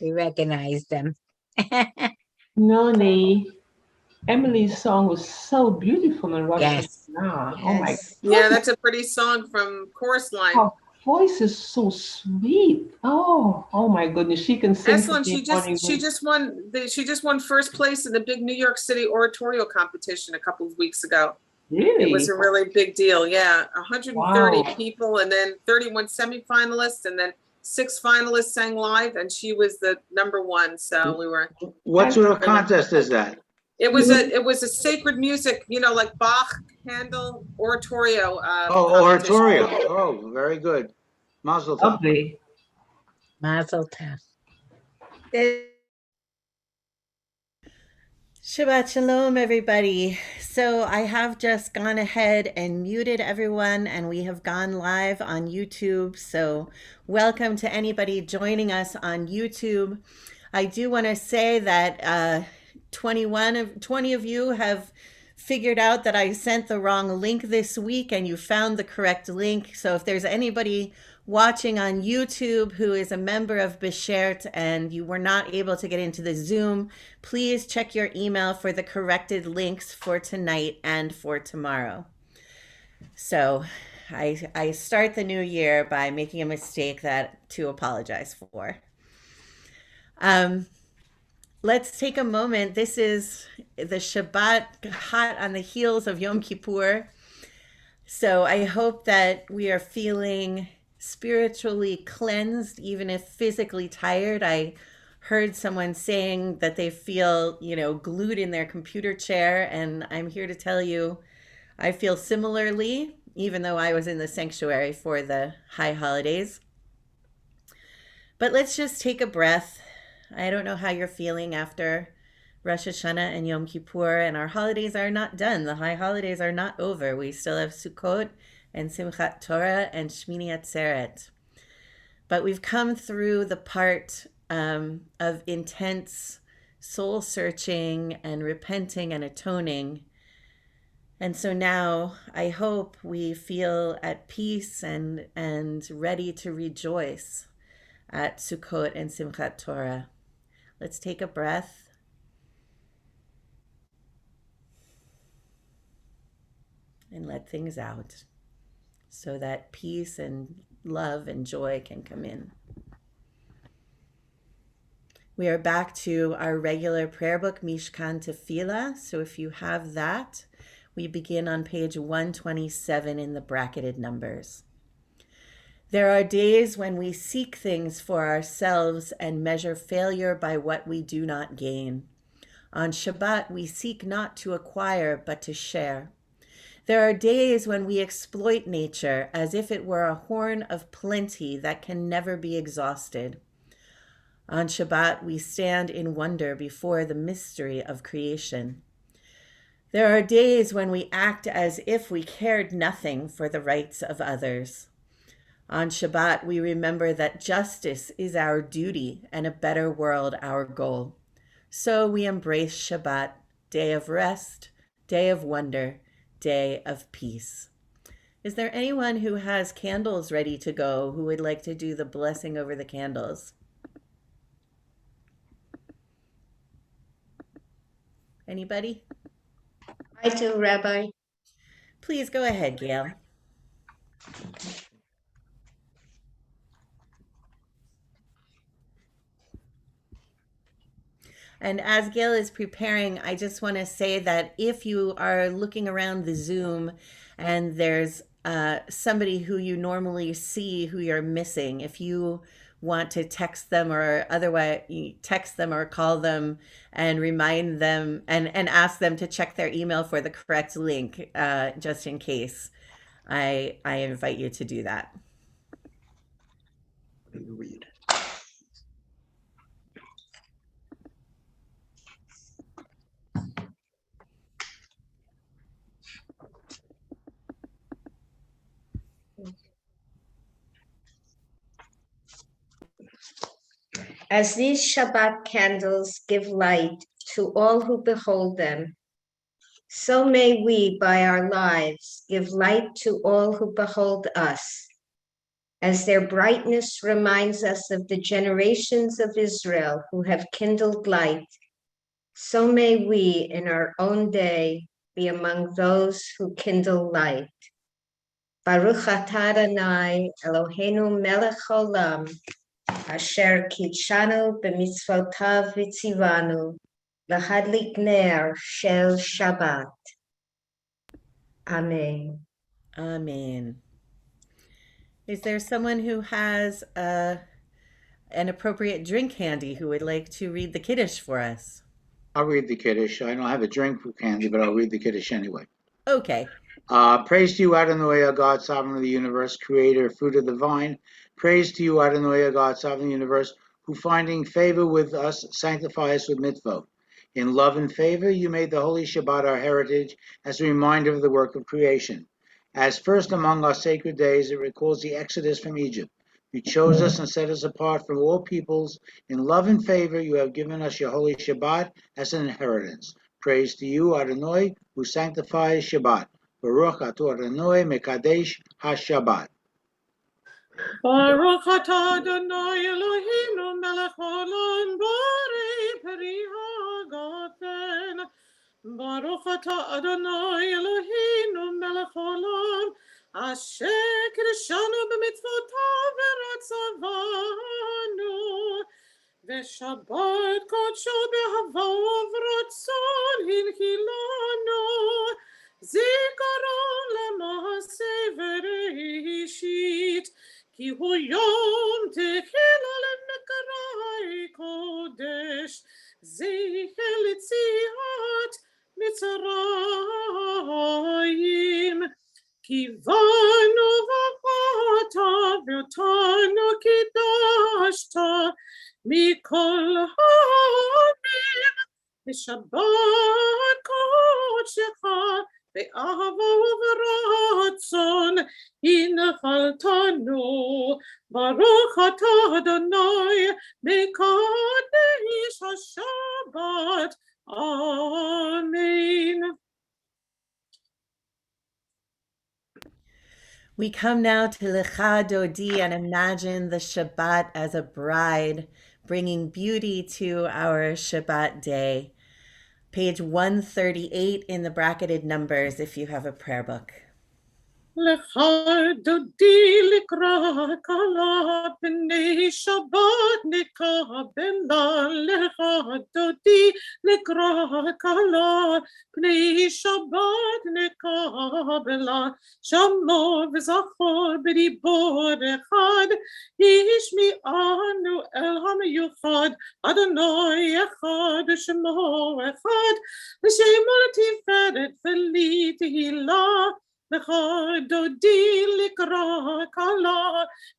We recognize them. No, Emily's song was so beautiful in Rosh Yes. Hashanah. Yes. Oh my Yeah, that's a pretty song from Chorus Line. Her voice is so sweet. Oh my goodness. She can sing. Excellent. She just won first place in the big New York City oratorio competition a couple of weeks ago. Really? It was a really big deal. Yeah. 130 Wow. people, and then 31 semifinalists, and then 6 finalists sang live, and she was the number 1. So we were. What sort of contest is that? It was a sacred music, like Bach, Handel, oratorio. Oratorio. Oh, very good. Mazel tov. Lovely. Mazel tov. Shabbat Shalom, everybody. So I have just gone ahead and muted everyone, and we have gone live on YouTube. So welcome to anybody joining us on YouTube. I do want to say that 20 of you have figured out that I sent the wrong link this week, and you found the correct link. So if there's anybody watching on YouTube who is a member of Beshert and you were not able to get into the Zoom, please check your email for the corrected links for tonight and for tomorrow. So I start the new year by making a mistake to apologize for. Let's take a moment. This is the Shabbat hot on the heels of Yom Kippur. So I hope that we are feeling spiritually cleansed, even if physically tired. I heard someone saying that they feel, glued in their computer chair, and I'm here to tell you I feel similarly, even though I was in the sanctuary for the high holidays. But let's just take a breath. I don't know how you're feeling after Rosh Hashanah and Yom Kippur, and our holidays are not done. The high holidays are not over. We still have Sukkot and Simchat Torah and Shmini Atzeret. But we've come through the part of intense soul searching and repenting and atoning. And so now I hope we feel at peace and ready to rejoice at Sukkot and Simchat Torah. Let's take a breath. And let things out so that peace and love and joy can come in. We are back to our regular prayer book, Mishkan Tefillah. So if you have that, we begin on page 127 in the bracketed numbers. There are days when we seek things for ourselves and measure failure by what we do not gain. On Shabbat, we seek not to acquire, but to share. There are days when we exploit nature as if it were a horn of plenty that can never be exhausted. On Shabbat, we stand in wonder before the mystery of creation. There are days when we act as if we cared nothing for the rights of others. On Shabbat, we remember that justice is our duty and a better world our goal. So we embrace Shabbat, day of rest, day of wonder, day of peace. Is there anyone who has candles ready to go who would like to do the blessing over the candles? Anybody? I do, Rabbi. Please go ahead, Gail. And as Gail is preparing, I just want to say that if you are looking around the Zoom and there's somebody who you normally see who you're missing, if you want to text them or otherwise text them or call them and remind them and ask them to check their email for the correct link, just in case, I invite you to do that. Read. As these Shabbat candles give light to all who behold them, so may we, by our lives, give light to all who behold us. As their brightness reminds us of the generations of Israel who have kindled light, so may we in our own day be among those who kindle light. Baruch atah Adonai Eloheinu melech haolam, asher kidshanu b'mitzvotav v'tzivanu, lahadlik ner shel Shabbat. Amen. Amen. Is there someone who has an appropriate drink handy who would like to read the Kiddush for us? I'll read the Kiddush. I don't have a drink for candy, but I'll read the Kiddush anyway. Okay. Praise to you, Adonai, our God, sovereign of the universe, creator, fruit of the vine. Praise to you, Adonai, our God, sovereign of the universe, who finding favor with us, sanctify us with mitzvot. In love and favor, you made the holy Shabbat our heritage as a reminder of the work of creation. As first among our sacred days, it recalls the exodus from Egypt. You chose us and set us apart from all peoples. In love and favor, you have given us your holy Shabbat as an inheritance. Praise to you, Adonai, who sanctifies Shabbat. Baruch atah Adonai mekadesh ha-Shabbat. Baruch atah Adonai Eloheinu melech haolam borei peri hagafen. Baruch atah Adonai Eloheinu melech haolam asher kidshanu b'mitzvotav v'ratzavanu v'shabbat kodsho b'hava v'ratzon hinchilanu zikaron lema'aseh v'reishit ki hu yom techila lemekarai kodesh zicher litziat Mitzrayim kivanu v'chata v'otanu kidashta mikol ha'amim v'shabbat kodshecha ve'ahava v'ratzon hinchaltanu baruch atah Adonai mekadesh ha-Shabbat. Amen. We come now to Lecha Dodi and imagine the Shabbat as a bride, bringing beauty to our Shabbat day. Page 138 in the bracketed numbers if you have a prayer book. Lecha dodi likra kala b'nei Shabbat nikabela. Lecha dodi likra kala b'nei Shabbat nikabela. Shamor v'zachor b'dibor echad yishmi'anu el hamiyuchad Adonai echad shemo echad v'shemo l'tiferet v'li tehillah. Lecha dodi likra kala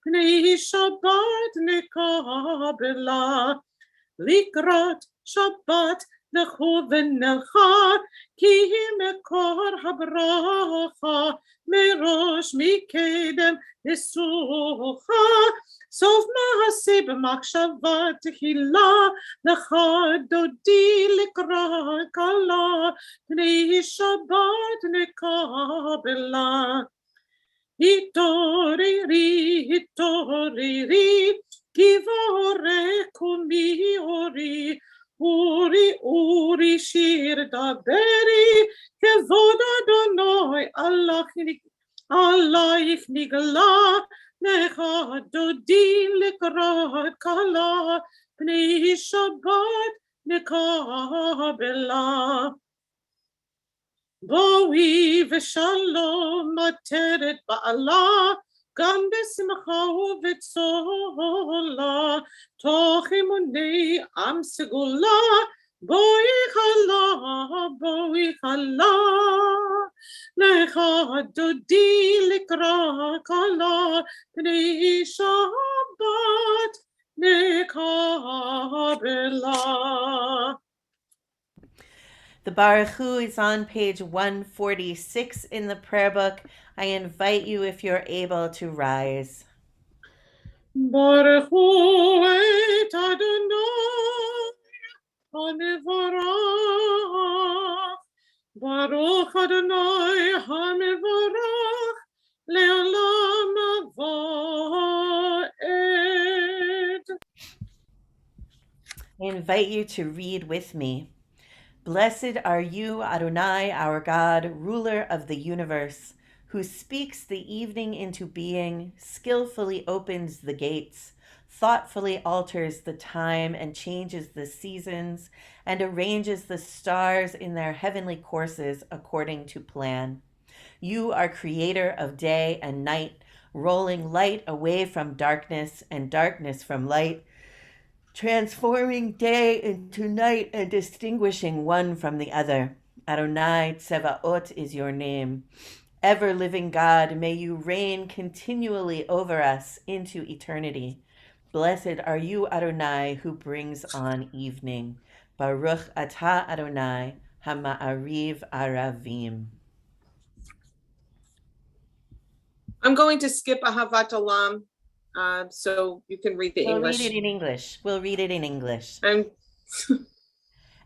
b'nei Shabbat nikabela. Likrat Shabbat lechu v'nelcha ki mekor habracha merosh mikedem nesucha sof ma'aseh b'machshava tehila. Lecha dodi likra kala b'nei Shabbat nikabela. Hitoriri, hitoriri, kivorek umi ori, uri shir daberi, kevod Adonai alayich nigla, lecha dodi likrat kala, b'nei Shabbat nikabela. Boi v'shalom materet ba'ala, gam b'simcha u'v'tzola, toch imunei am segula, boi chala, lecha dodi likra kala, b'nei Shabbat nikabela. The Baruch Hu is on page 146 in the prayer book. I invite you, if you're able, to rise. Baruch Hu et Adonai HaMevorach. Baruch Adonai HaMevorach le'olam avo. I invite you to read with me. Blessed are you, Adonai, our God, ruler of the universe, who speaks the evening into being, skillfully opens the gates, thoughtfully alters the time and changes the seasons, and arranges the stars in their heavenly courses according to plan. You are creator of day and night, rolling light away from darkness and darkness from light, transforming day into night and distinguishing one from the other. Adonai Tsevaot is your name. Ever-living God, may you reign continually over us into eternity. Blessed are you, Adonai, who brings on evening. Baruch atah Adonai, hama'ariv aravim. I'm going to skip Ahavat Olam, so you can read the We'll English. read it in English. We'll read it in English. I'm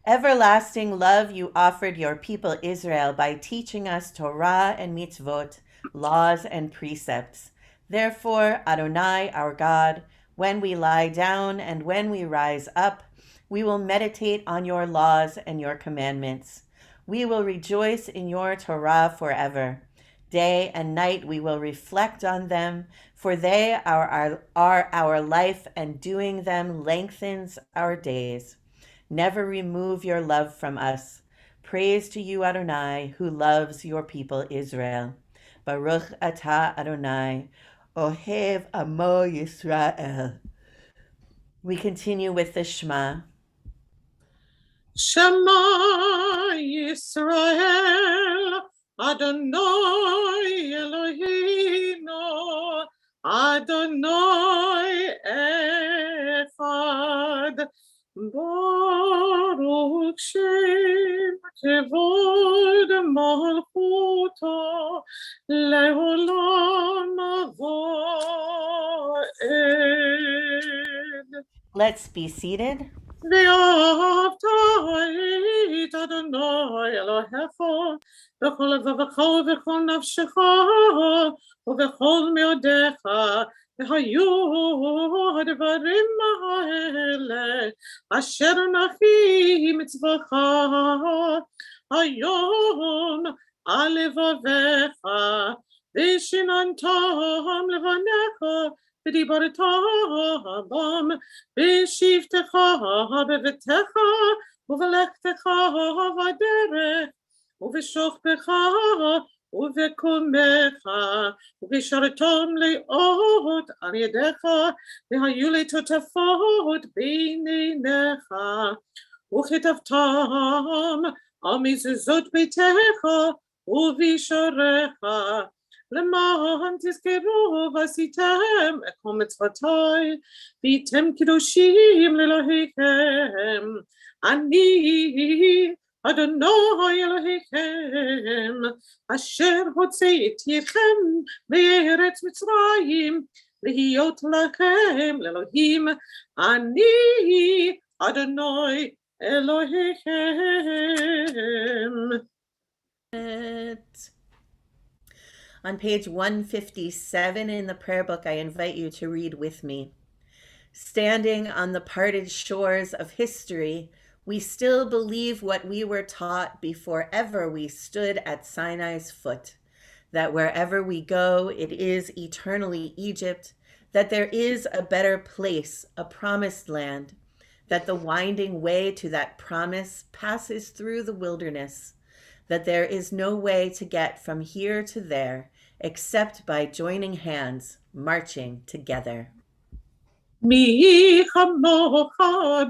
Everlasting love you offered your people Israel by teaching us Torah and mitzvot, laws and precepts. Therefore, Adonai, our God, when we lie down and when we rise up, we will meditate on your laws and your commandments. We will rejoice in your Torah forever. Day and night we will reflect on them, for they are our life, and doing them lengthens our days. Never remove your love from us. Praise to you, Adonai, who loves your people Israel. Baruch atah Adonai, Ohev Amo Yisrael. We continue with the Shema. Shema Yisrael, Adonai Eloheinu, Adonai Echad. Baruch Shem Kevod Malchuto Leolam Avoed. Let's be seated. ואהבת את אדוני אלוהיך בכל לבבך ובכל נפשך ובכל מאודיך, והיו הדברים האלה אשר אנכי מצווך היום על לבביך, ושיננתם לבניך ודיברת בם בשבתך בביתך ובלכתך בדרך ובשוכבך ובקומך ובשרתם לאות על ידיך, והיו לטוטפות בעיניך, וכתבתם על מזוזות ביתך ובשעריך, למען תזכרו ועשיתם את כל מצוותיי, והייתם קדושים לאלוהיכם. אני אדוני אלוהיכם, אשר הוצאתיכם מארץ מצרים, להיות לכם לאלוהים. אני אדוני אלוהיכם. On page 157 in the prayer book, I invite you to read with me. Standing on the parted shores of history, we still believe what we were taught before ever we stood at Sinai's foot, that wherever we go, it is eternally Egypt, that there is a better place, a promised land, that the winding way to that promise passes through the wilderness, that there is no way to get from here to there except by joining hands, marching together. מי כמוך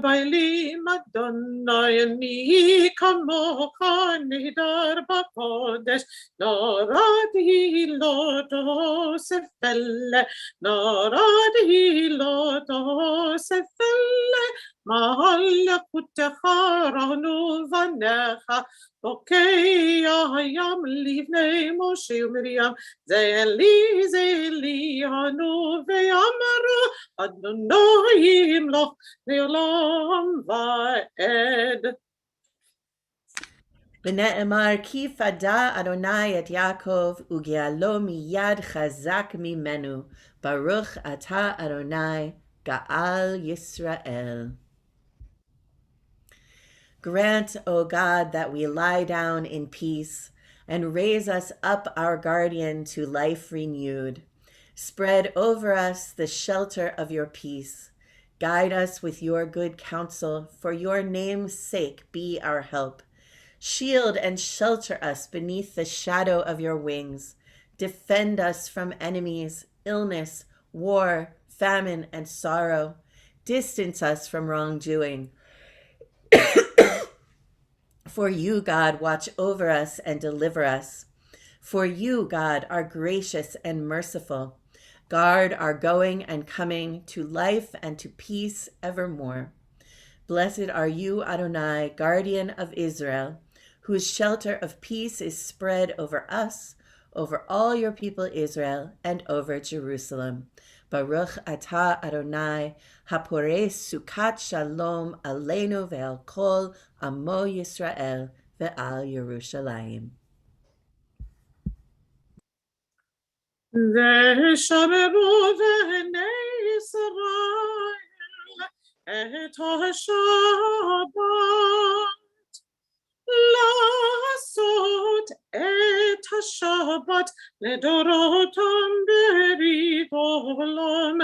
באלים אדוני, מי כמוך נהדר בקודש, נורד הילותו ספלה, נורד הילותו ספלה, מלכותך רענו בניך, בוקע הים לפני משה ומרים, זה לי אנו ואמרו אדוני ימלוך לעולם ועד. ונאמר כי פדה אדוני את יעקב וגאלו מיד חזק ממנו, ברוך אתה אדוני גאל ישראל. Grant, O God, that we lie down in peace and raise us up our guardian to life renewed. Spread over us the shelter of your peace. Guide us with your good counsel. For your name's sake, be our help. Shield and shelter us beneath the shadow of your wings. Defend us from enemies, illness, war, famine, and sorrow. Distance us from wrongdoing. For you, God, watch over us and deliver us. For you, God, are gracious and merciful. Guard our going and coming to life and to peace evermore. Blessed are you, Adonai, guardian of Israel, whose shelter of peace is spread over us, over all your people Israel, and over Jerusalem. Baruch atah Adonai, hapores sukat shalom aleinu ve'al kol amo Yisrael ve'al Yerushalayim. ושמרו בני ישראל את השבת, לעשות את השבת לדורותם ברית עולם,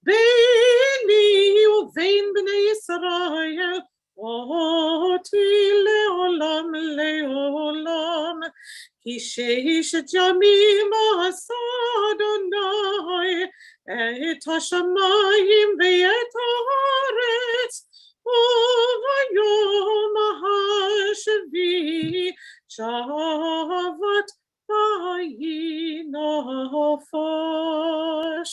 ביני ובין בני ישראל אותי לעולם לעולם. כי ששת ימים עשה אדוני את השמיים ואת הארץ, וביום השביעי שבת וינפש.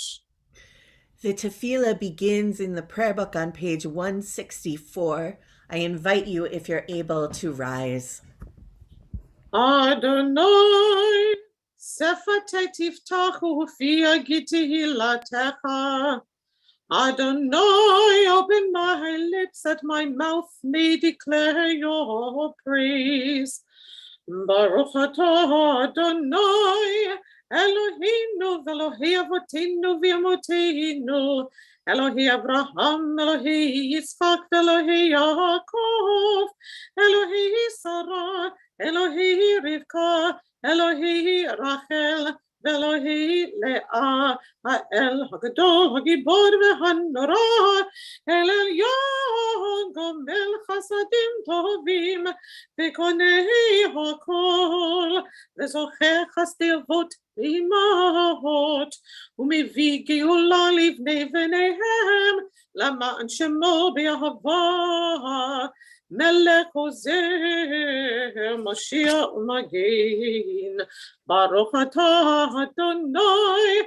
The tefillah begins in the prayer book on page 164. I invite you, if you're able, to rise. אדוני, שפתי תפתח ופי אגיד תהילתך. Adonai, open my lips that my mouth may declare your praise. Baruch atah Adonai, Eloheinu ve'Elohei avoteinu v'amoteinu, Elohei Abraham, Elohei Yitzchak, ve'Elohei Yaakov, Elohei Sarah, Elohei Rivka, Elohei Rachel, ואלוהי לאה, האל הגדול, הגיבור והנורא, אל עליון גומל חסדים טובים, וקונה הכל, וזוכה חסדי אבות ואימהות, ומביא גאולה לבני בניהם, למען שמו באהבה. מלך עוזר, משיח ומגן, ברוך אתה אדוני,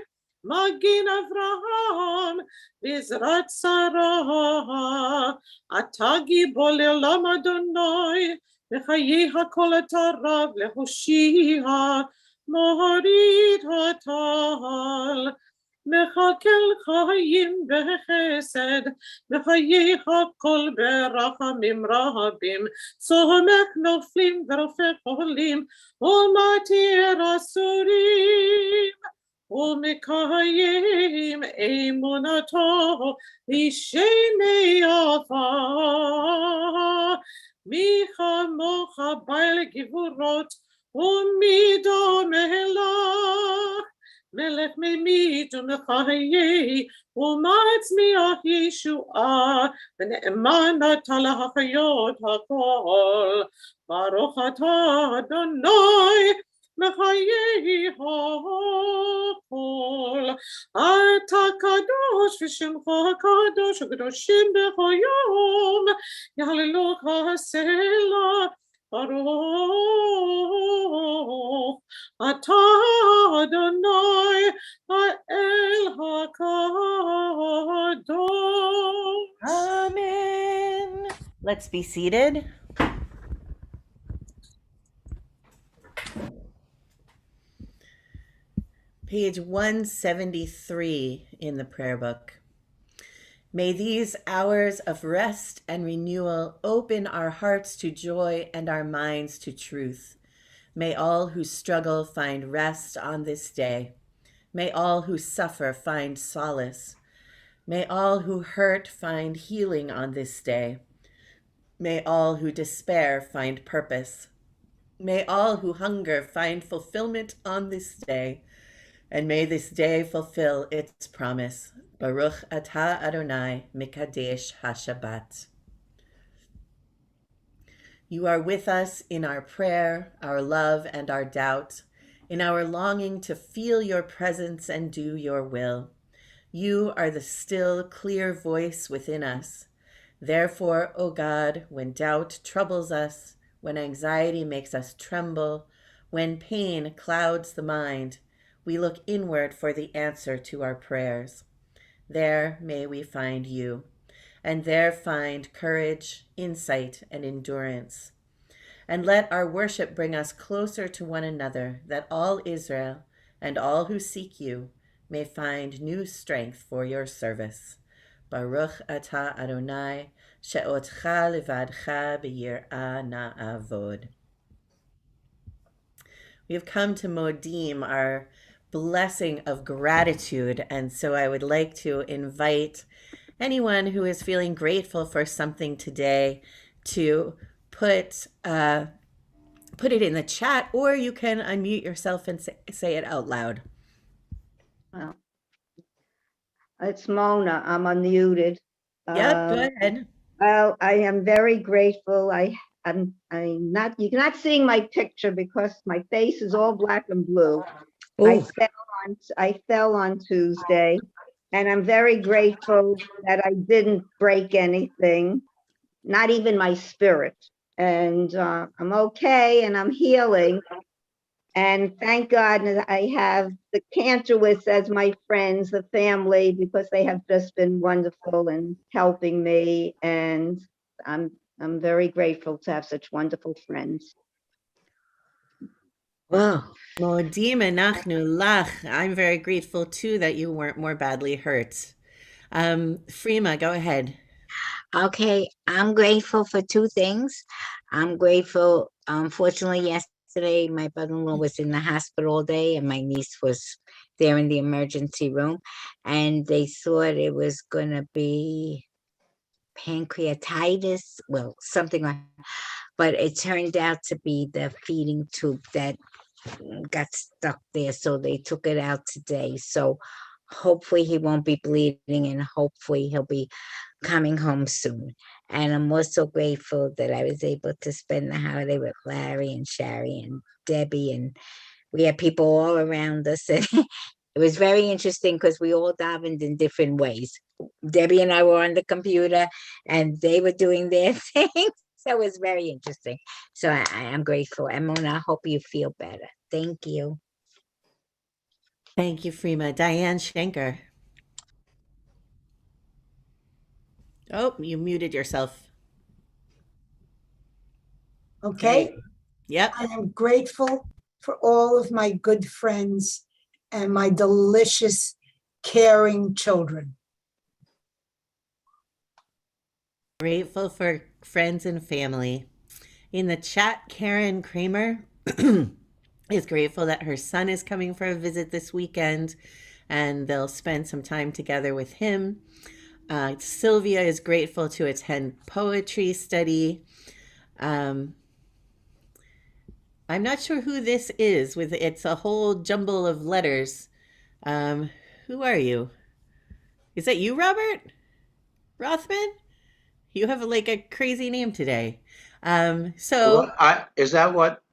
מגן אברהם, בעזרת שרה, אתה גיבור לעולם אדוני, וחיי הכל אתה רב להושיע, מוריד הטל. מחכל חיים בחסד, וחיי הכל ברחמים רבים, צומח נופלים ורופא חולים, ומתיר אסורים, ומקיים אמונתו אישי עפר. מי כמוך בעל גבורות, ומי דומה לך? מלך ממית ומחיה, ומצמיח ישועה, ונאמן אתה להחיות הכל. ברוך אתה אדוני, מחיי הכל. אתה קדוש ושמך קדוש, וקדושים בכל יום, יהללוך הסלע. ברוך אתה אדוני האל הקדוש. Amen. Let's be seated. Page 173 in the prayer book. May these hours of rest and renewal open our hearts to joy and our minds to truth. May all who struggle find rest on this day. May all who suffer find solace. May all who hurt find healing on this day. May all who despair find purpose. May all who hunger find fulfillment on this day. And may this day fulfill its promise. Baruch atah Adonai Mikadesh HaShabbat. You are with us in our prayer, our love, and our doubt, in our longing to feel your presence and do your will. You are the still, clear voice within us. Therefore, O God, when doubt troubles us, when anxiety makes us tremble, when pain clouds the mind, we look inward for the answer to our prayers. There may we find you, and there find courage, insight, and endurance. And let our worship bring us closer to one another, that all Israel and all who seek you may find new strength for your service. Baruch atah Adonai, she'otcha levadcha b'yir'ah na'avod. We have come to Modim, our blessing of gratitude, and so I would like to invite anyone who is feeling grateful for something today to put it in the chat, or you can unmute yourself and say it out loud. Well, it's Mona. I'm unmuted. Yep, go ahead. Well, I am very grateful. I'm not. You're not seeing my picture because my face is all black and blue. Ooh, I fell on Tuesday, and I'm very grateful that I didn't break anything, not even my spirit. And I'm okay, and I'm healing. And thank God that I have the Cantorwitz as my friends, the family, because they have just been wonderful in helping me. And I'm very grateful to have such wonderful friends. wow. Modim anachnu lach. I'm very grateful too that you weren't more badly hurt. Freema, go ahead. Okay, I'm grateful for two things. I'm grateful, unfortunately, yesterday my brother-in-law was in the hospital all day and my niece was there in the emergency room and they thought it was gonna be pancreatitis, well, something like, but it turned out to be the feeding tube that got stuck there, so they took it out today. So hopefully he won't be bleeding and hopefully he'll be coming home soon. And I'm also grateful that I was able to spend the holiday with Larry and Shari and Debbie, and we had people all around us. And it was very interesting because we all davened in different ways. Debbie and I were on the computer and they were doing their thing. So it was very interesting. So I am grateful. And Mona, I hope you feel better. Thank you. Thank you, Freema. Diane Schenker. Oh, you muted yourself. Okay, Yep. I am grateful for all of my good friends and my delicious, caring children. Grateful for friends and family. In the chat, Karen Kramer is grateful that her son is coming for a visit this weekend and they'll spend some time together with him. Sylvia is grateful to attend poetry study. I'm not sure who this is. It's a whole jumble of letters. Who are you? Is that you, Robert Rothman? You have like a crazy name today. So Is that what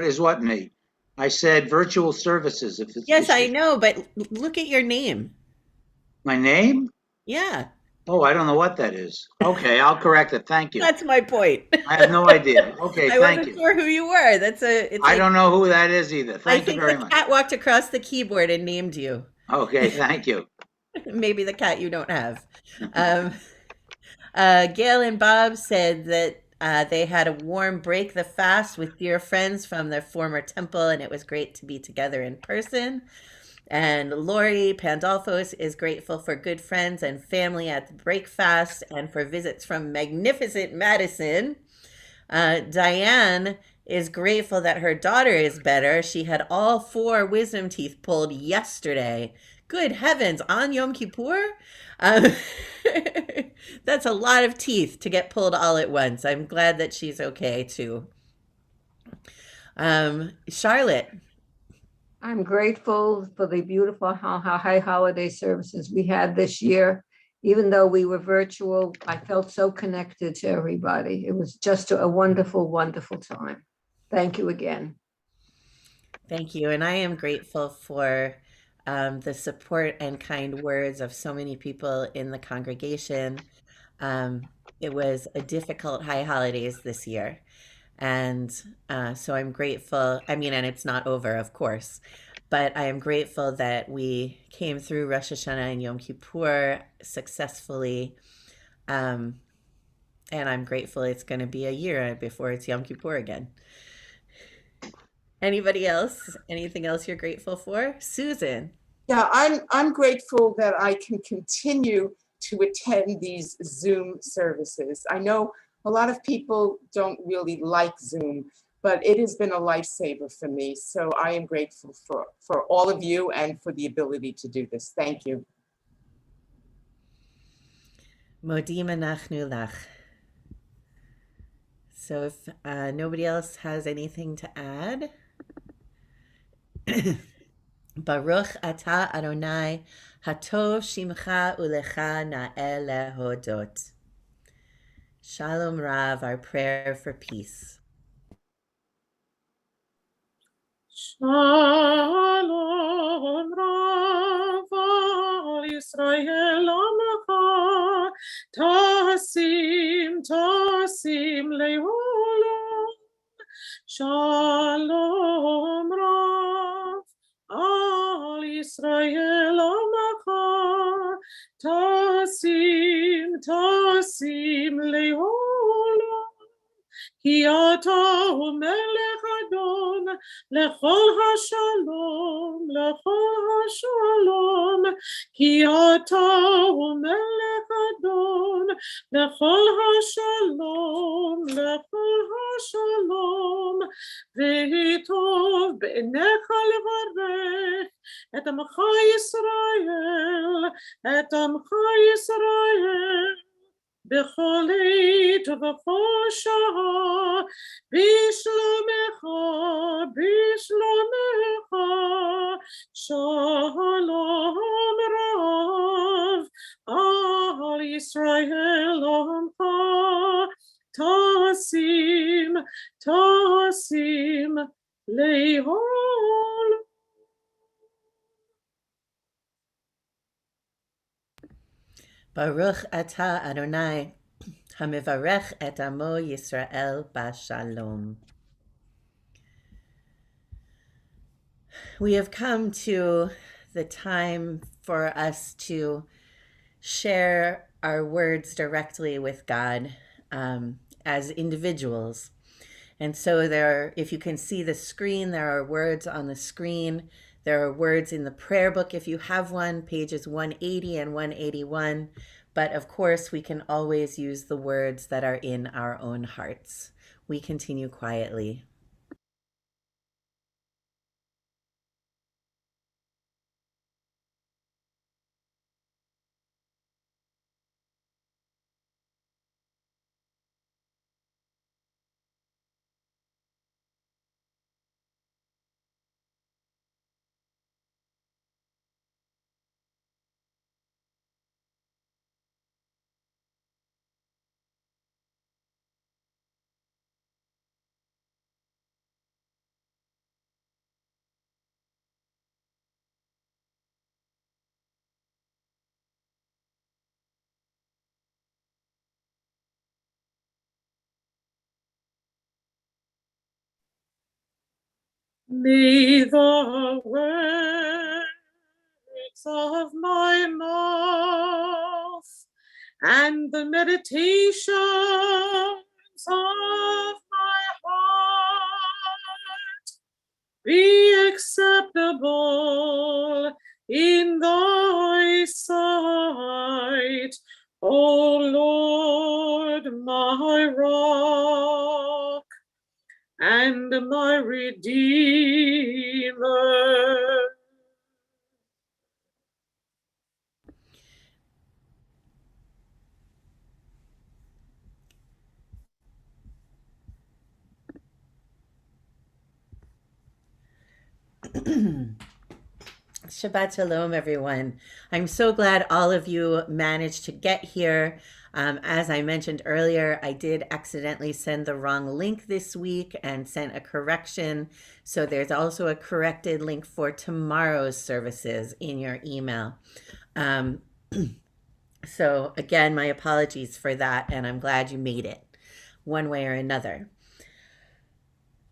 is what me? I said virtual services. If it's yes, I know, but look at your name. my name. Yeah, Oh, I don't know what that is. Okay, I'll correct it. Thank you. that's my point. I have no idea. Okay, I thank wasn't you. sure who you were. It's I like, don't know who that is either. I Thank you think very the much. cat walked across the keyboard and named you. Okay, thank you. Maybe the cat you don't have. Gail and Bob said that they had a warm break the fast with dear friends from their former temple, and it was great to be together in person. And Lori Pandolfos is grateful for good friends and family at the breakfast and for visits from magnificent Madison. Diane is grateful that her daughter is better. She had all 4 wisdom teeth pulled yesterday. Good heavens, on Yom Kippur? Um, that's a lot of teeth to get pulled all at once. I'm glad that she's okay too. Charlotte. I'm grateful for the beautiful high holiday services we had this year. Even though we were virtual, I felt so connected to everybody. It was just a wonderful, wonderful time. Thank you again. Thank you. And I am grateful for the support and kind words of so many people in the congregation. It was a difficult high holidays this year. And so I'm grateful. I mean, and it's not over, of course, but I am grateful that we came through Rosh Hashanah and Yom Kippur successfully. And I'm grateful it's going to be a year before it's Yom Kippur again. Anybody else? Anything else you're grateful for? Susan. Yeah, I'm grateful that I can continue to attend these Zoom services. I know a lot of people don't really like Zoom, but it has been a lifesaver for me. So I am grateful for all of you and for the ability to do this. Thank you. Modim anachnu lach. So if nobody else has anything to add, Baruch atah Adonai, hatov shimcha ulecha na'el lehodot. Shalom Rav, our prayer for peace. Shalom Rav al Yisrael Amcha, Tasim leolam. Shalom Rav al Yisrael Amcha, Tasim leolam. Ki ata melech Adon lechol hashalom. Ki ata melech Adon lechol hashalom. Vehi tov be'enecha levarech et amcha Yisrael. בכל עת ובכל שעה, בשלומך, שלום רב על ישראל עמך, תשים לעולם. Baruch atah Adonai, hamivarech et amo Yisrael b'shalom. We have come to the time for us to share our words directly with God as individuals. And so if you can see the screen, there are words on the screen. There are words in the prayer book if you have one, pages 180 and 181. But of course, we can always use the words that are in our own hearts. We continue quietly. May the words of my mouth and the meditations of my heart be acceptable in thy sight, O Lord, my rock and my Redeemer. Shabbat Shalom, everyone. I'm so glad all of you managed to get here. As I mentioned earlier, I did accidentally send the wrong link this week and sent a correction. So there's also a corrected link for tomorrow's services in your email. So again, my apologies for that, and I'm glad you made it one way or another.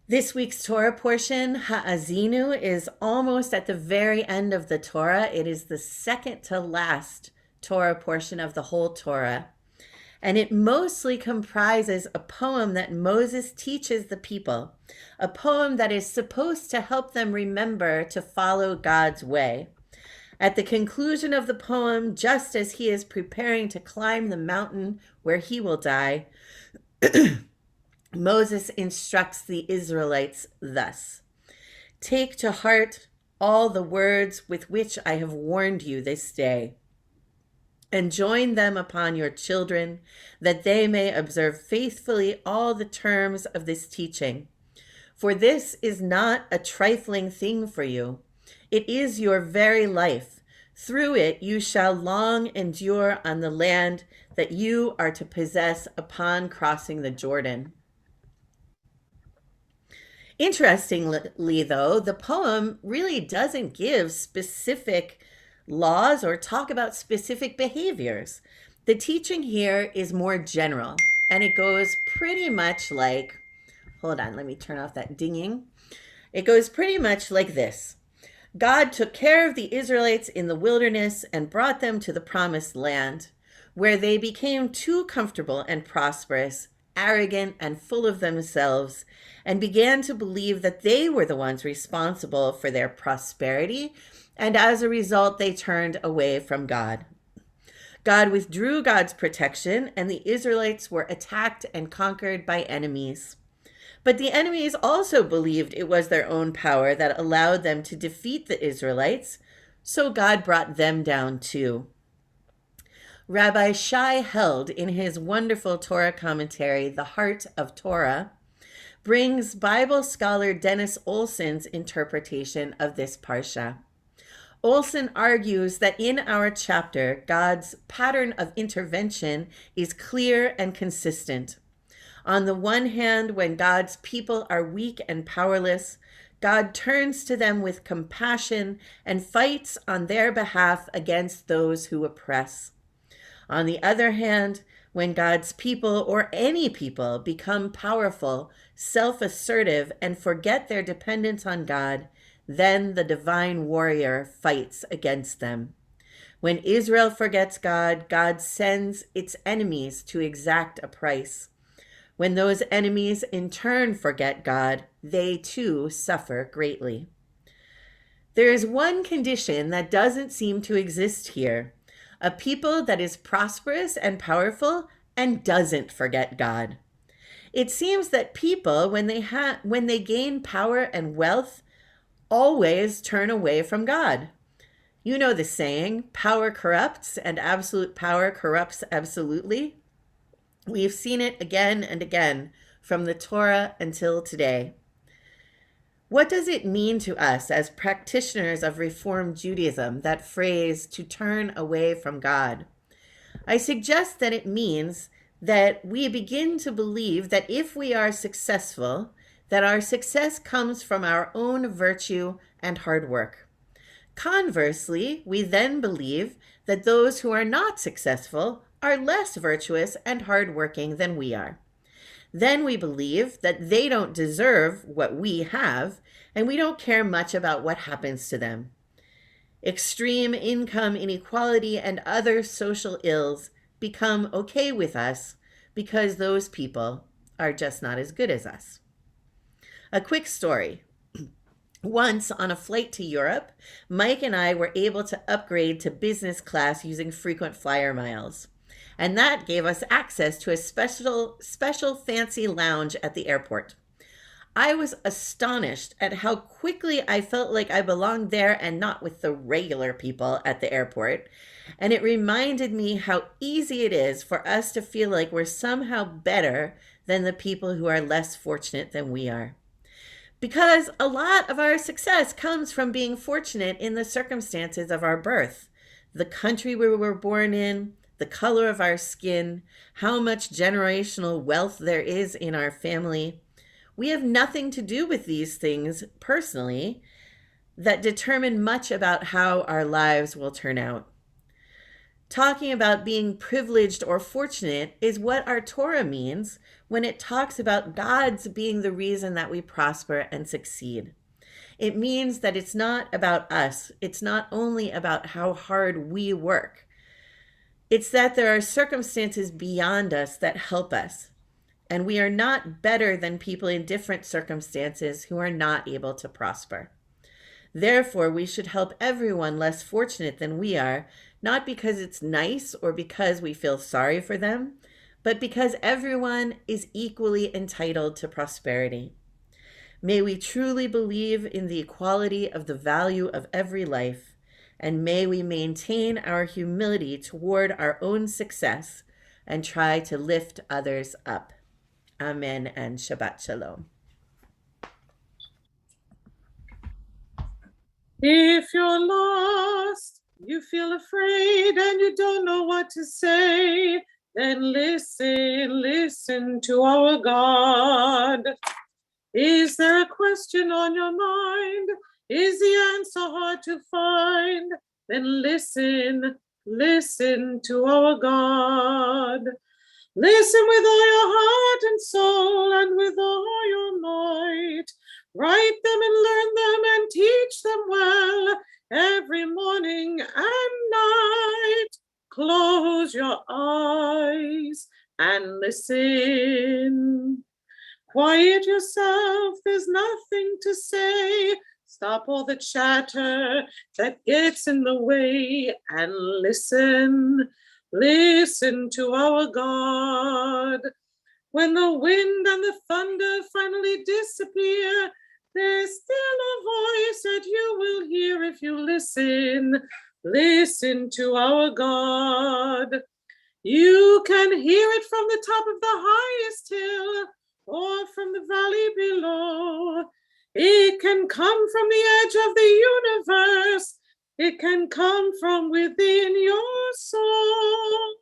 This week's Torah portion, Ha'azinu, is almost at the very end of the Torah. It is the second to last Torah portion of the whole Torah. And it mostly comprises a poem that Moses teaches the people, a poem that is supposed to help them remember to follow God's way. At the conclusion of the poem, just as he is preparing to climb the mountain where he will die, Moses instructs the Israelites thus: "Take to heart all the words with which I have warned you this day, and join them upon your children, that they may observe faithfully all the terms of this teaching. For this is not a trifling thing for you. It is your very life. Through it you shall long endure on the land that you are to possess upon crossing the Jordan." Interestingly, though, the poem really doesn't give specific laws or talk about specific behaviors. The teaching here is more general, and it goes pretty much like, hold on, let me turn off that dinging. It goes pretty much like this: God took care of the Israelites in the wilderness and brought them to the promised land, where they became too comfortable and prosperous, arrogant and full of themselves, and began to believe that they were the ones responsible for their prosperity, and as a result, they turned away from God. God withdrew God's protection, and the Israelites were attacked and conquered by enemies. But the enemies also believed it was their own power that allowed them to defeat the Israelites, so God brought them down too. Rabbi Shai Held, in his wonderful Torah commentary, The Heart of Torah, brings Bible scholar Dennis Olson's interpretation of this parsha. Olson argues that in our chapter, God's pattern of intervention is clear and consistent. On the one hand, when God's people are weak and powerless, God turns to them with compassion and fights on their behalf against those who oppress. On the other hand, when God's people or any people become powerful, self-assertive, and forget their dependence on God, then the divine warrior fights against them. When Israel forgets God, God sends its enemies to exact a price. When those enemies in turn forget God, they too suffer greatly. There is one condition that doesn't seem to exist here: a people that is prosperous and powerful and doesn't forget God. It seems that people, when they gain power and wealth, always turn away from God. You know the saying, power corrupts and absolute power corrupts absolutely. We've seen it again and again from the Torah until today. What does it mean to us as practitioners of Reform Judaism, that phrase, to turn away from God? I suggest that it means that we begin to believe that if we are successful, that our success comes from our own virtue and hard work. Conversely, we then believe that those who are not successful are less virtuous and hardworking than we are. Then we believe that they don't deserve what we have, and we don't care much about what happens to them. Extreme income inequality and other social ills become okay with us because those people are just not as good as us. A quick story. Once on a flight to Europe, Mike and I were able to upgrade to business class using frequent flyer miles. And that gave us access to a special fancy lounge at the airport. I was astonished at how quickly I felt like I belonged there and not with the regular people at the airport. And it reminded me how easy it is for us to feel like we're somehow better than the people who are less fortunate than we are. Because a lot of our success comes from being fortunate in the circumstances of our birth, the country we were born in, the color of our skin, how much generational wealth there is in our family. We have nothing to do with these things personally that determine much about how our lives will turn out. Talking about being privileged or fortunate is what our Torah means when it talks about God's being the reason that we prosper and succeed. It means that it's not about us. It's not only about how hard we work. It's that there are circumstances beyond us that help us. And we are not better than people in different circumstances who are not able to prosper. Therefore, we should help everyone less fortunate than we are, not because it's nice or because we feel sorry for them, but because everyone is equally entitled to prosperity. May we truly believe in the equality of the value of every life, and may we maintain our humility toward our own success and try to lift others up. Amen and Shabbat Shalom. If you're lost, you feel afraid and you don't know what to say, then listen to our God. Is there a question on your mind? Is the answer hard to find? Then listen to our God. Listen with all your heart and soul and with all your might. Write them and learn them and teach them well every morning and night. Close your eyes and listen. Quiet yourself, there's nothing to say. Stop all the chatter that gets in the way and listen to our God. When the wind and the thunder finally disappear, there's still a voice that you will hear if you listen to our God. You can hear it from the top of the highest hill or from the valley below. It can come from the edge of the universe. It can come from within your soul.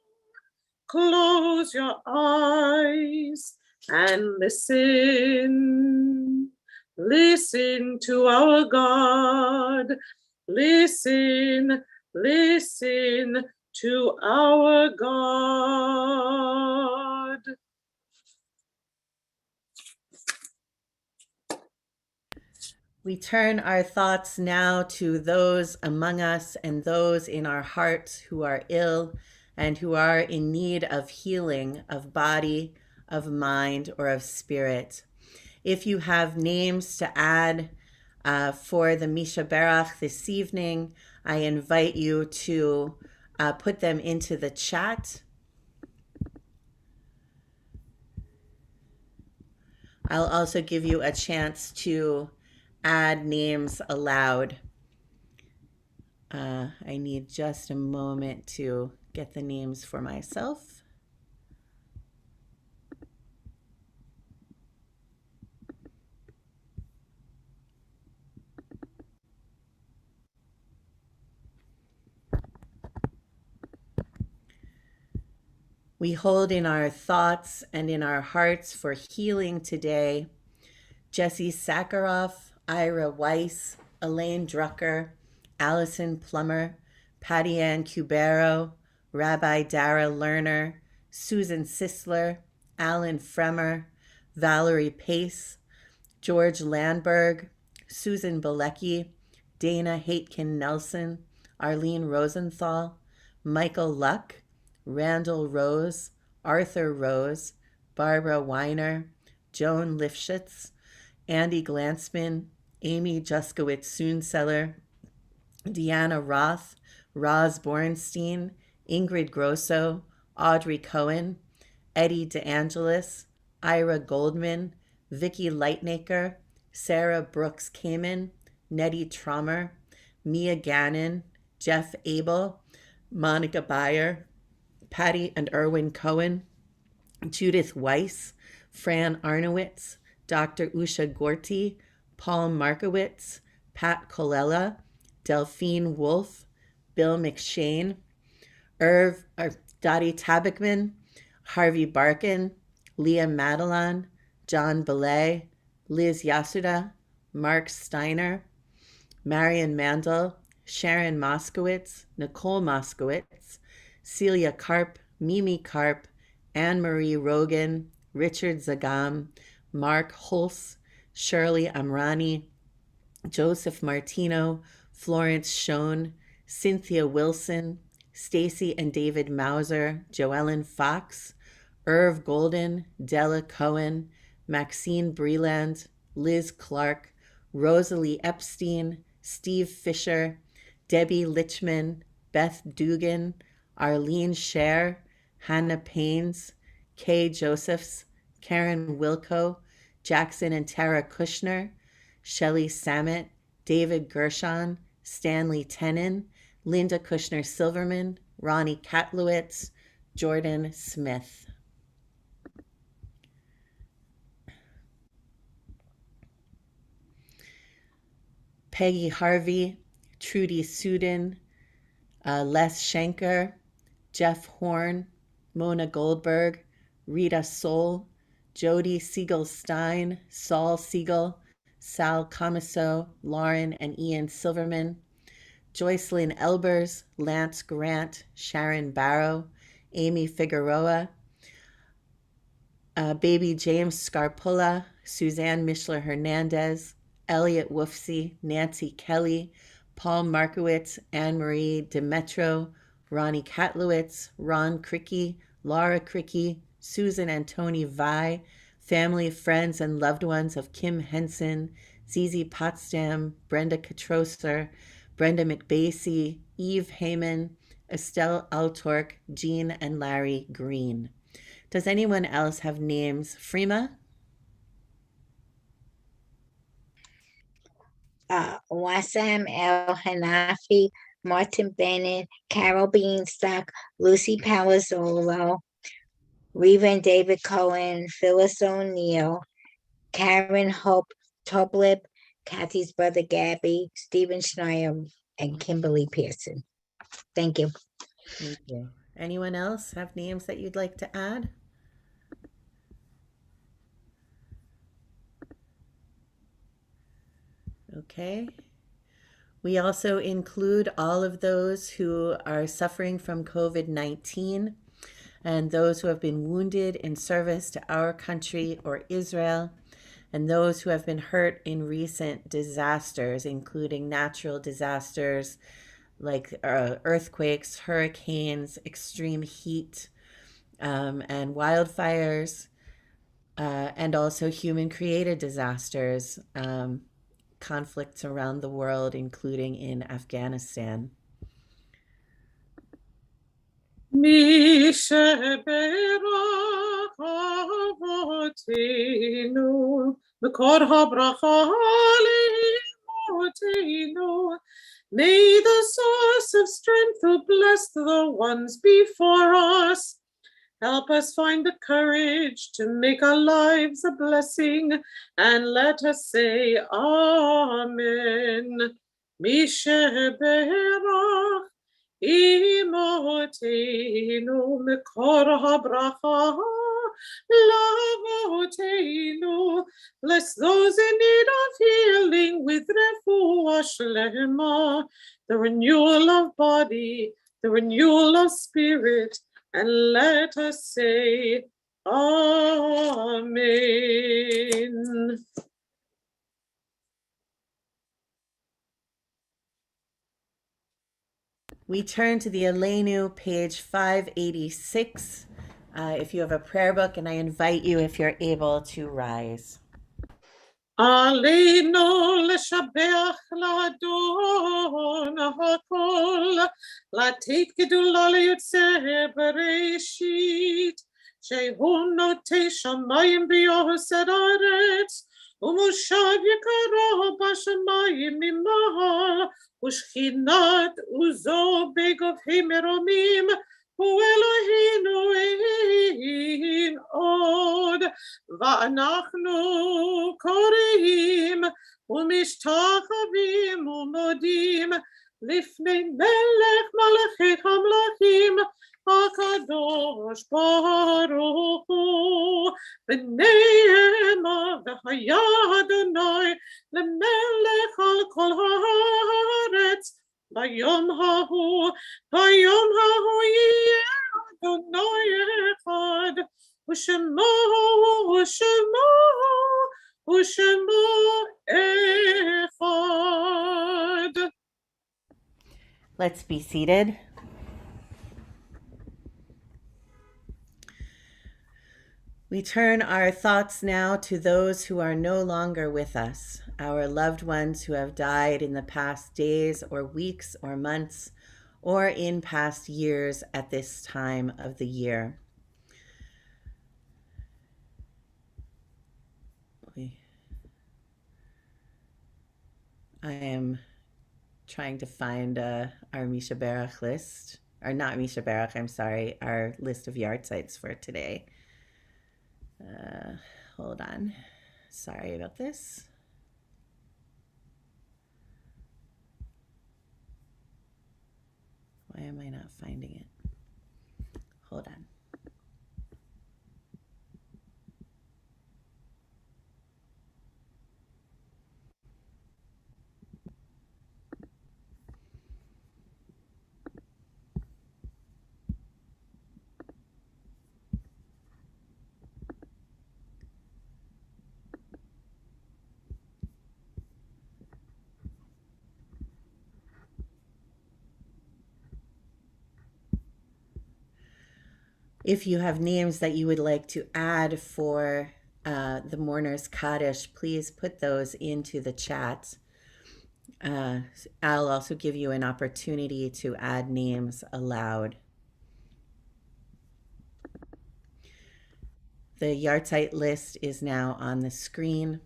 Close your eyes and listen. Listen to our God. Listen to our God. We turn our thoughts now to those among us and those in our hearts who are ill and who are in need of healing of body, of mind, or of spirit. If you have names to add for the Misha Berach this evening, I invite you to put them into the chat. I'll also give you a chance to add names aloud. I need just a moment to get the names for myself. We hold in our thoughts and in our hearts for healing today Jesse Sakharoff, Ira Weiss, Elaine Drucker, Allison Plummer, Patty Ann Cubero, Rabbi Dara Lerner, Susan Sisler, Alan Fremer, Valerie Pace, George Landberg, Susan Bilecki, Dana Haitkin Nelson, Arlene Rosenthal, Michael Luck, Randall Rose, Arthur Rose, Barbara Weiner, Joan Lifshitz, Andy Glansman, Amy Juskowitz Soonseller, Deanna Roth, Roz Bornstein, Ingrid Grosso, Audrey Cohen, Eddie DeAngelis, Ira Goldman, Vicki Lightnaker, Sarah Brooks Kamen, Nettie Trommer, Mia Gannon, Jeff Abel, Monica Bayer, Patty and Erwin Cohen, Judith Weiss, Fran Arnowitz, Dr. Usha Gorty, Paul Markowitz, Pat Colella, Delphine Wolf, Bill McShane, Dottie Tabakman, Harvey Barkin, Leah Madelon, John Belay, Liz Yasuda, Mark Steiner, Marion Mandel, Sharon Moskowitz, Nicole Moskowitz, Celia Karp, Mimi Karp, Anne-Marie Rogan, Richard Zagam, Mark Hulse, Shirley Amrani, Joseph Martino, Florence Schoen, Cynthia Wilson, Stacy and David Mauser, Joellen Fox, Irv Golden, Della Cohen, Maxine Breland, Liz Clark, Rosalie Epstein, Steve Fisher, Debbie Lichman, Beth Dugan, Arlene Scher, Hannah Paines, Kay Josephs, Karen Wilco, Jackson and Tara Kushner, Shelley Samet, David Gershon, Stanley Tenon, Linda Kushner Silverman, Ronnie Katlowitz, Jordan Smith. Peggy Harvey, Trudy Sudin, Les Schenker, Jeff Horn, Mona Goldberg, Rita Soul, Jody Siegel-Stein, Saul Siegel, Sal Comiso, Lauren and Ian Silverman, Joycelyn Elbers, Lance Grant, Sharon Barrow, Amy Figueroa, Baby James Scarpulla, Suzanne Mishler Hernandez, Elliot Woofsey, Nancy Kelly, Paul Markowitz, Anne-Marie Demetro, Ronnie Katlowitz, Ron Cricky, Laura Cricky, Susan and Tony Vi, family, friends, and loved ones of Kim Henson, Zizi Potsdam, Brenda Katroser, Brenda McBasey, Eve Heyman, Estelle Altork, Jean and Larry Green. Does anyone else have names? Freema? Wassam El Hanafi, Martin Bennett, Carol Beanstalk, Lucy Palazzolo, Reva and David Cohen, Phyllis O'Neill, Karen Hope Toblip, Kathy's brother Gabby, Stephen Schneier, and Kimberly Pearson. Thank you. Thank you. Anyone else have names that you'd like to add? Okay. We also include all of those who are suffering from COVID-19 and those who have been wounded in service to our country or Israel, and those who have been hurt in recent disasters, including natural disasters like earthquakes, hurricanes, extreme heat, and wildfires, and also human-created disasters, conflicts around the world, including in Afghanistan. Mi sheberach avotenu, mekor habracha leimotenu. May the source of strength who bless the ones before us help us find the courage to make our lives a blessing, and let us say Amen. Mi sheberach imotenu mekor habracha lavotenu. Bless those in need of healing with refuah shlema, the renewal of body, the renewal of spirit, and let us say Amen. We turn to the Aleinu, page 586. If you have a prayer book, and I invite you, if you're able, to rise. Aleinu l'shabeach l'Adon hakol, latit gedula liyotzeh bereshit, shehu notei shamayim v'yosed haaretz, u'moshav yekaro b'shamayim mimahal, u'shchinat u'zo begov meromim, הוא אלוהינו אין עוד, ואנחנו קוראים ומשתחווים ומודים לפני מלך מלכי המלכים, הקדוש ברוך הוא, ונאמר והיה אדוני למלך על כל הארץ, ביום ההוא יהיה אדוני אחד, ושמו אחד. Let's be seated. We turn our thoughts now to those who are no longer with us, our loved ones who have died in the past days or weeks or months, or in past years at this time of the year. I am trying to find our Misha Berach list, or not Misha Berach, I'm sorry, our list of yard sites for today. Hold on. Sorry about this. Why am I not finding it? Hold on. If you have names that you would like to add for the mourner's Kaddish, please put those into the chat. I'll also give you an opportunity to add names aloud. The Yardsite list is now on the screen.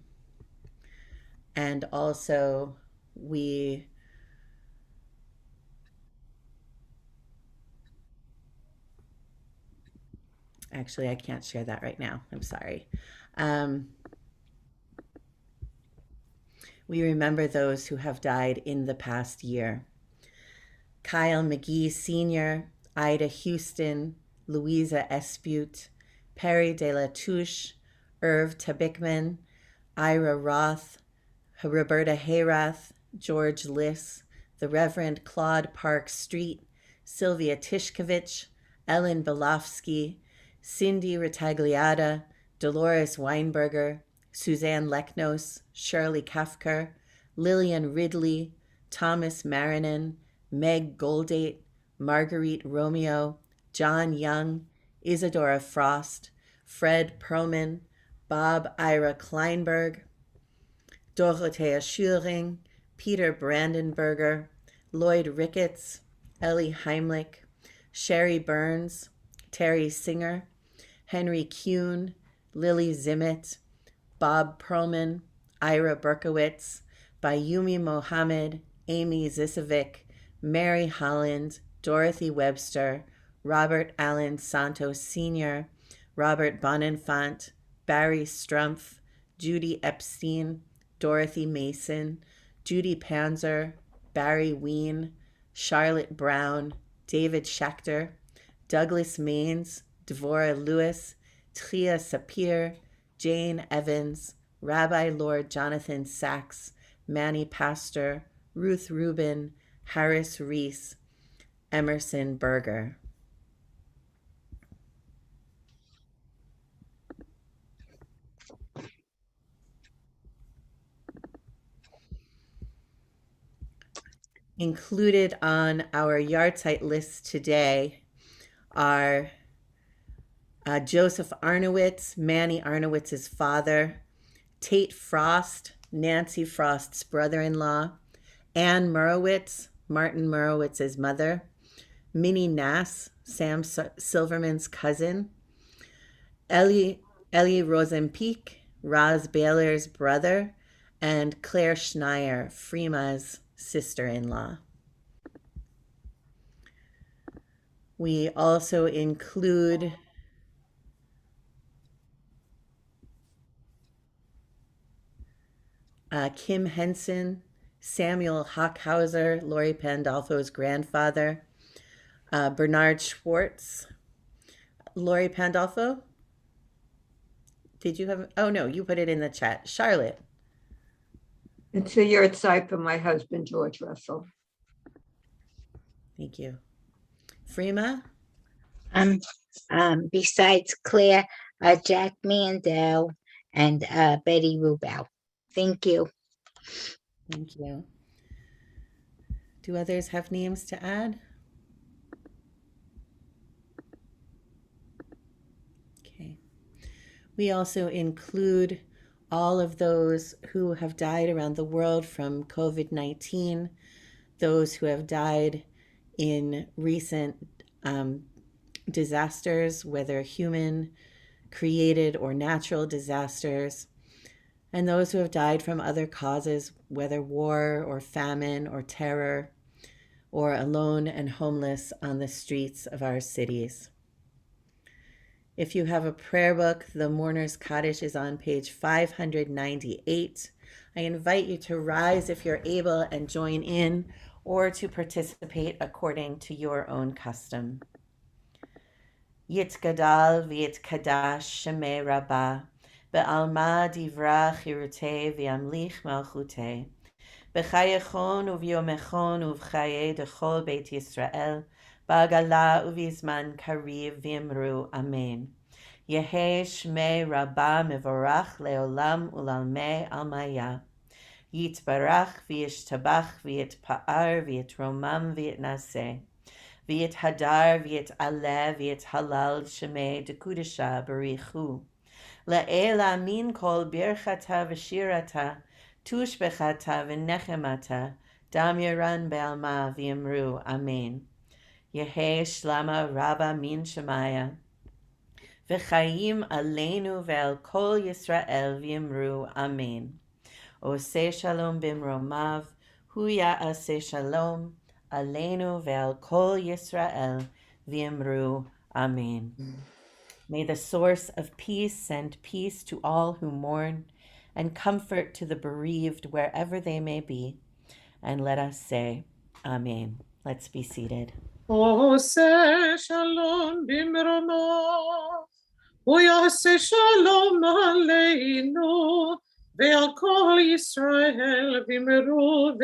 And also Actually, I can't share that right now. I'm sorry. We remember those who have died in the past year. Kyle McGee Sr., Ida Houston, Louisa Espute, Perry De La Touche, Irv Tabikman, Ira Roth, Roberta Hayrath, George Liss, the Reverend Claude Park Street, Sylvia Tishkovich, Ellen Belofsky, Cindy Ritagliata, Dolores Weinberger, Suzanne Leknos, Shirley Kafker, Lillian Ridley, Thomas Marinin, Meg Goldate, Marguerite Romeo, John Young, Isadora Frost, Fred Perlman, Bob Ira Kleinberg, Dorothea Schuring, Peter Brandenberger, Lloyd Ricketts, Ellie Heimlich, Sherry Burns, Terry Singer, Henry Kuhn, Lily Zimmett, Bob Perlman, Ira Berkowitz, Bayumi Mohammed, Amy Zisovic, Mary Holland, Dorothy Webster, Robert Allen Santos Sr., Robert Bonenfant, Barry Strumpf, Judy Epstein, Dorothy Mason, Judy Panzer, Barry Ween, Charlotte Brown, David Schechter, Douglas Maines, Devorah Lewis, Tria Sapir, Jane Evans, Rabbi Lord Jonathan Sachs, Manny Pastor, Ruth Rubin, Harris Reese, Emerson Berger. Included on our Yardsite list today are Joseph Arnowitz, Manny Arnowitz's father, Tate Frost, Nancy Frost's brother-in-law, Ann Murowitz, Martin Murowitz's mother, Minnie Nass, Sam Silverman's cousin, Ellie Rosenpeak, Roz Baylor's brother, and Claire Schneier, Freema's sister-in-law. We also include Kim Henson, Samuel Hockhauser, Lori Pandolfo's grandfather, Bernard Schwartz. Lori Pandolfo? Did you have, oh no, you put it in the chat. Charlotte. It's a Yardsite for my husband, George Russell. Thank you. Freema? Besides Claire, Jack Mandel and Betty Rubel. Thank you. Thank you. Do others have names to add? Okay. We also include all of those who have died around the world from COVID-19, those who have died in recent disasters, whether human, created, or natural disasters, and those who have died from other causes, whether war or famine or terror, or alone and homeless on the streets of our cities. If you have a prayer book, the Mourner's Kaddish is on page 598. I invite you to rise if you're able and join in, or to participate according to your own custom. Yitgadal v'yitkadash shemei rabbah, be'alma divra chirutei v'yamlich malchutei, b'chayechon uvyomechon uvchaye dechol beit Yisrael, ba'agala uvizman kariv v'imru amen. Yehe shmei rabbah mevorach leolam ulalmei almaya. Yitbarach v'yishtabach v'yitpa'ar v'yitromam v'yitnaseh. V'yit hadar, v'yit aleh, v'yit halal shemei dekudesha barichu. La'ela min kol birchata v'shirata, tushbechata v'nechemata, dam yaran be'alma v'yimru, amen. Yehe shlama rabba min shemaya. V'chayim aleinu ve'al kol Yisrael v'yimru, amen. Oseh shalom bimromav, hu ya'aseh shalom, Aleinu ve'al kol Yisrael v'yimru, amen. May the source of peace send peace to all who mourn and comfort to the bereaved wherever they may be. And let us say, amen. Let's be seated. Oseh shalom bimromav, hu ya'aseh shalom aleinu, ve'al kol Yisrael v'yimru,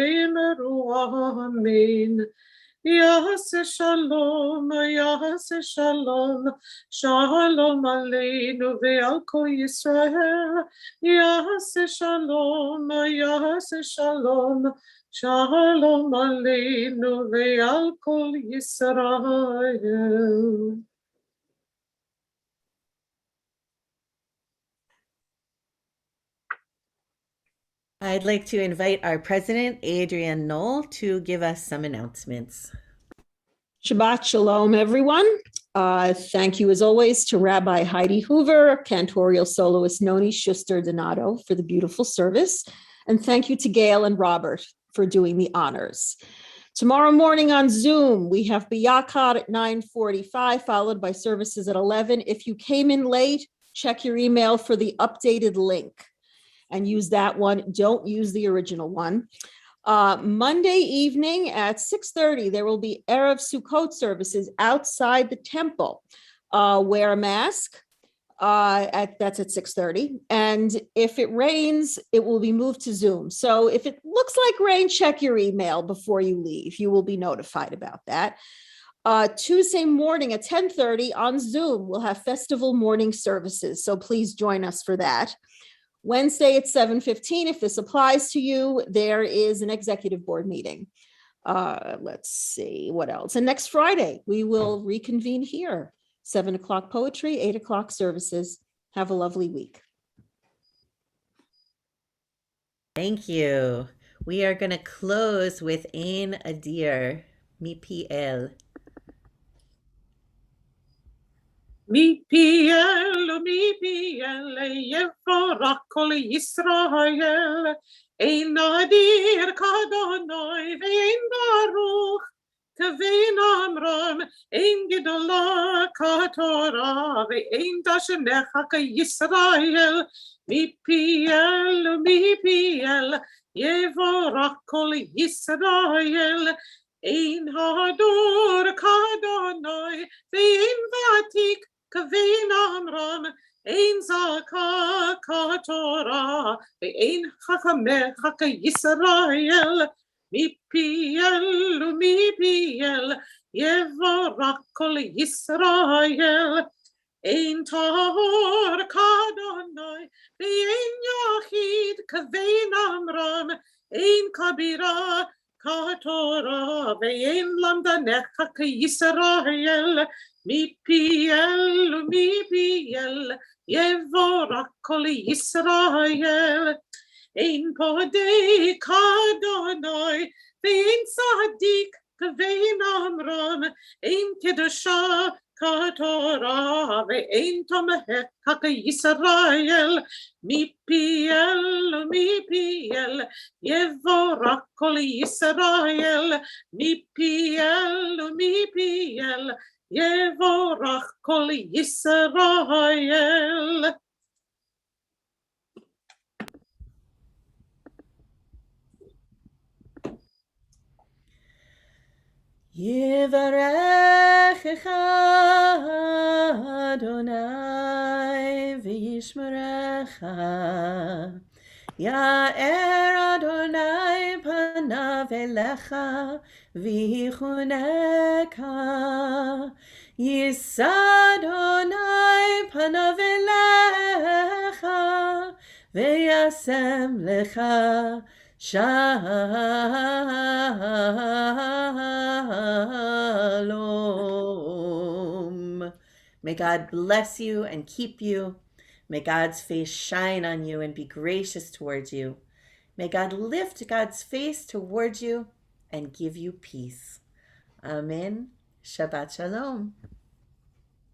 amen. Yahaseh shalom, shalom aleinu ve'al kol Yisrael. Yahaseh shalom, shalom aleinu ve'al kol Yisrael. I'd like to invite our president, Adrienne Knoll, to give us some announcements. Shabbat Shalom, everyone. Thank you, as always, to Rabbi Heidi Hoover, cantorial soloist Noni Schuster-Donato for the beautiful service. And thank you to Gail and Robert for doing the honors. Tomorrow morning on Zoom, we have Biyakad at 9:45, followed by services at 11. If you came in late, check your email for the updated link and use that one. Don't use the original one. Monday evening at 6:30, there will be Erev Sukkot services outside the temple. Wear a mask. That's at 6:30. And if it rains, it will be moved to Zoom. So if it looks like rain, check your email before you leave. You will be notified about that. Tuesday morning at 10:30 on Zoom, we'll have festival morning services. So please join us for that. Wednesday at 7:15, if this applies to you, there is an executive board meeting. Let's see what else. And next Friday, we will reconvene here. 7 o'clock poetry, 8 o'clock services. Have a lovely week. Thank you. We are going to close with Ein Adir, Mipiel. Mipiel, yevorach kol Yisrael, ein adir kadonoi ve'ein baruch, כבין אמרם, אין גדולה כתורה, ואין דשנך כישראל, מפיאל ומפיאל, יבורך כל ישראל. אין הדור כאדוני, ואין ותיק כבין אמרם, אין זכה כתורה, ואין חכמך כישראל, מפיאל ומפיאל, יבורך כל ישראל. אין טהור כאדוני, ואין יחיד כבין אמרם, אין כבירה כתורה, ואין למדנך כישראל, מפיאל ומפיאל, יבורך כל ישראל. אין פודה כאדוני, ואין צדיק כבין אמרם, אין קדושה כתורה, ואין תומך כישראל, מפיאל ומפיאל, יבורך כל ישראל, מפיאל ומפיאל, יבורך כל ישראל. יברכך אדוני וישמרך, יאר אדוני פניו אליך ויחונך, יישא אדוני פניו אליך וישם לך Shalom. May God bless you and keep you. May God's face shine on you and be gracious towards you. May God lift God's face towards you and give you peace. Amen. Shabbat Shalom.